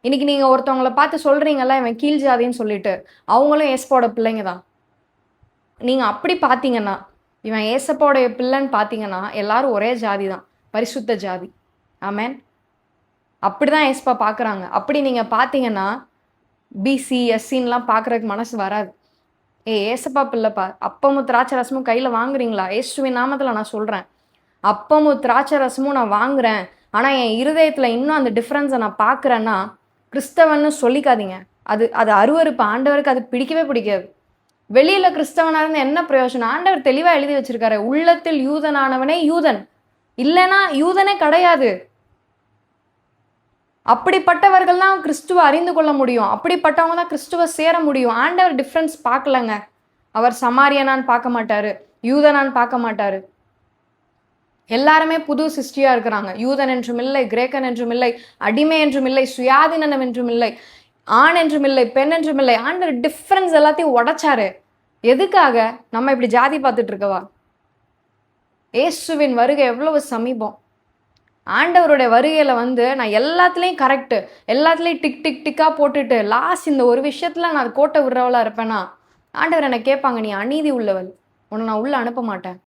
இன்னைக்கு நீங்க ஒருத்தவங்கள பார்த்து சொல்றீங்கல்ல, இவன் கீழ் ஜாதின்னு சொல்லிட்டு. அவங்களும் ஏசப்பாவோட பிள்ளைங்க தான். நீங்க அப்படி பார்த்தீங்கன்னா, இவன் ஏசப்பாவுடைய பிள்ளைன்னு பார்த்தீங்கன்னா, எல்லாரும் ஒரே ஜாதி தான். பரிசுத்த ஜாதி. ஆமென். அப்படிதான் ஏசப்பா பார்க்குறாங்க. அப்படி நீங்க பார்த்தீங்கன்னா, பிசி, எஸ்சின்லாம் பார்க்குறதுக்கு மனசு வராது. ஏசப்பா பிள்ளைப்பா. அப்பமும் திராட்சை ரசமும் கையில வாங்குறீங்களா? இயேசுவின் நாமத்துல நான் சொல்றேன். அப்பமும் திராட்சை ரசமும் நான் வாங்குறேன். ஆனா என் இருதயத்துல இன்னும் அந்த டிஃபரன்ஸை நான் பார்க்குறேன்னா, கிறிஸ்தவன்னு சொல்லிக்காதீங்க. அது அது அருவருப்பு. ஆண்டவருக்கு அது பிடிக்கவே பிடிக்காது. வெளியில கிறிஸ்தவனா இருந்து என்ன பிரயோஜனம்? ஆண்டவர் தெளிவா எழுதி வச்சிருக்காரு. உள்ளத்தில் யூதனானவனே யூதன். இல்லைன்னா யூதனே கிடையாது. அப்படிப்பட்டவர்கள் தான் கிறிஸ்துவ அறிந்து கொள்ள முடியும். அப்படிப்பட்டவங்க தான் கிறிஸ்துவ சேர முடியும். ஆண்டவர் டிஃபரன்ஸ் பார்க்கலங்க. அவர் சமாரியனான்னு பார்க்க மாட்டாரு. யூதனான்னு பார்க்க மாட்டாரு. எல்லாருமே புது சிருஷ்டியா இருக்கிறாங்க. யூதன் என்றும் இல்லை, கிரேக்கன் என்றும் இல்லை, அடிமை என்றும் இல்லை, சுயாதீனம் என்றும் இல்லை, ஆண் என்றும் இல்லை, பெண் என்றும் இல்லை. ஆண்டவர் டிஃபரன்ஸ் எல்லாத்தையும் உடைச்சாரு. எதுக்காக? நம்ம இப்படி ஜாதி பார்த்துட்டு இருக்கவா? இயேசுவின் வருகை எவ்வளவு சமீபம். ஆண்டவருடைய வருகையில நான் எல்லாத்துலேயும் கரெக்டு, எல்லாத்துலேயும் டிக் டிக் டிக்காக போட்டுட்டு லாஸ்ட் இந்த ஒரு விஷயத்தில் நான் கோட்டை விடுறவளா இருப்பேன்னா, ஆண்டவர் என்னை கேட்பாங்க, நீ அநீதி உள்ளவள், உன்னை நான் உள்ளே அனுப்ப மாட்டேன்.